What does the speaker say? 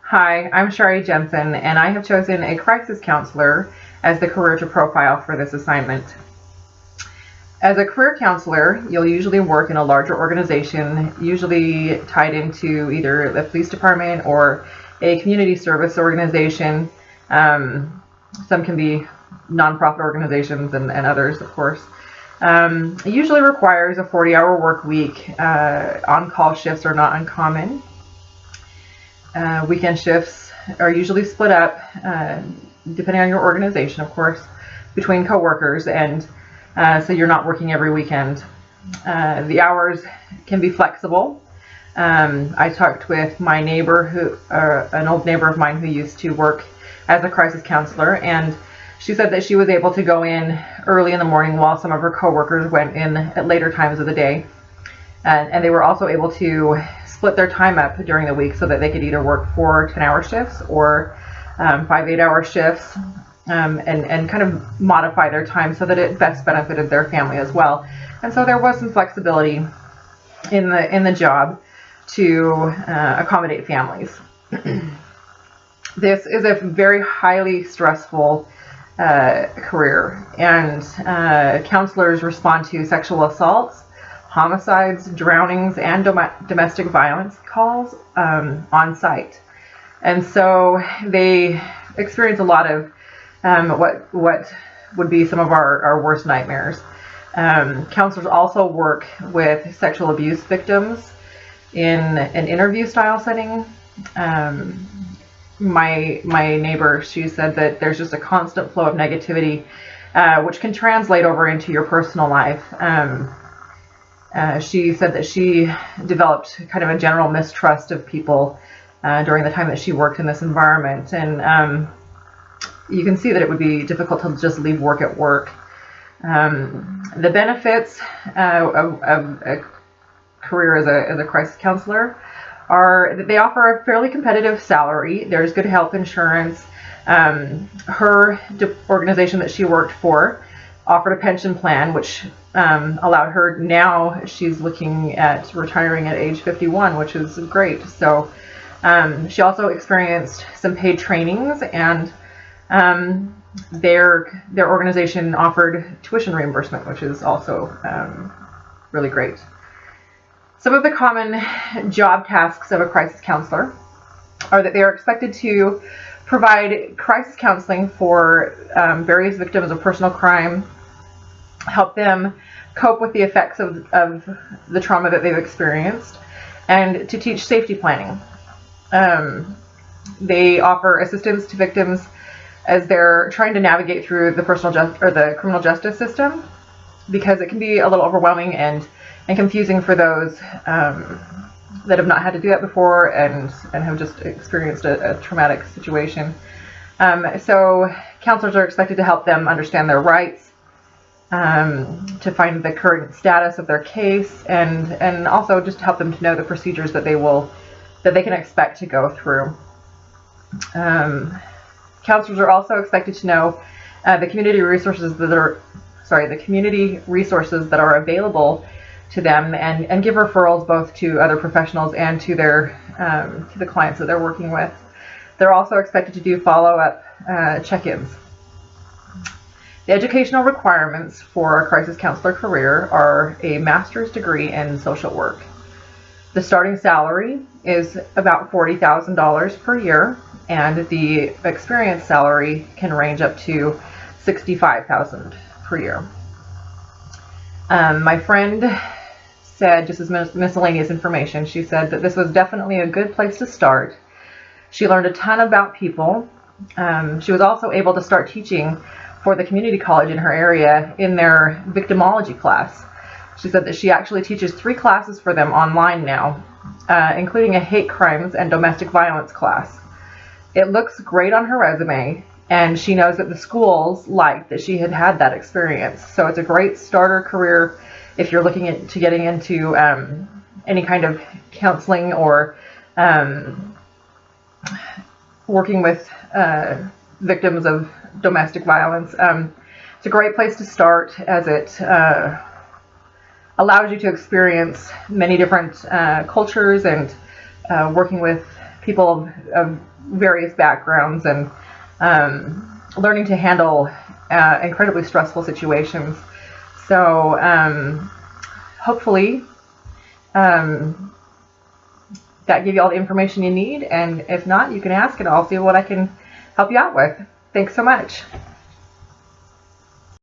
Hi, I'm Shari Jensen, and I have chosen a crisis counselor as the career to profile for this assignment. As a career counselor, you'll usually work in a larger organization, usually tied into either the police department or a community service organization. Some can be nonprofit organizations and others, of course. It usually requires a 40-hour work week. On-call shifts are not uncommon. Weekend shifts are usually split up, depending on your organization, of course, between coworkers, and so you're not working every weekend. The hours can be flexible. I talked with my neighbor, an old neighbor of mine who used to work as a crisis counselor, and she said that she was able to go in early in the morning while some of her coworkers went in at later times of the day. And they were also able to split their time up during the week so that they could either work 4 10-hour shifts or 5 8-hour shifts, and kind of modify their time so that it best benefited their family as well. And so there was some flexibility in the job to accommodate families. This is a very highly stressful career, and counselors respond to sexual assaults, homicides, drownings, and domestic violence calls on site. And so they experience a lot of what would be some of our worst nightmares. Counselors also work with sexual abuse victims in an interview style setting. My neighbor, she said that there's just a constant flow of negativity, which can translate over into your personal life. She said that she developed kind of a general mistrust of people during the time that she worked in this environment, and you can see that it would be difficult to just leave work at work. The benefits of a career as a crisis counselor are that they offer a fairly competitive salary. There's good health insurance. Her organization that she worked for offered a pension plan, which allowed her, now she's looking at retiring at age 51, which is great. So she also experienced some paid trainings, and their organization offered tuition reimbursement, which is also really great. Some of the common job tasks of a crisis counselor are that they are expected to provide crisis counseling for various victims of personal crime, help them cope with the effects of the trauma that they've experienced, and to teach safety planning. They offer assistance to victims as they're trying to navigate through the the criminal justice system, because it can be a little overwhelming and confusing for those that have not had to do that before and have just experienced a traumatic situation. So counselors are expected to help them understand their rights, to find the current status of their case, and also just help them to know the procedures that they can expect to go through. Counselors are also expected to know the community resources that are available to them, and give referrals both to other professionals and to the clients that they're working with. They're also expected to do follow-up check-ins. The educational requirements for a crisis counselor career are a master's degree in social work. The starting salary is about $40,000 per year, and the experience salary can range up to $65,000 per year. My friend said, just as miscellaneous information, she said that this was definitely a good place to start. She learned a ton about people. She was also able to start teaching for the community college in her area in their victimology class. She said that she actually teaches 3 classes for them online now, including a hate crimes and domestic violence class. It looks great on her resume, and she knows that the schools liked that she had that experience. So it's a great starter career if you're looking into getting into any kind of counseling or working with victims of domestic violence. It's a great place to start, as it allows you to experience many different cultures and working with people of various backgrounds and learning to handle incredibly stressful situations. So hopefully that gave you all the information you need, and if not, you can ask and I'll see what I can help you out with. Thanks so much.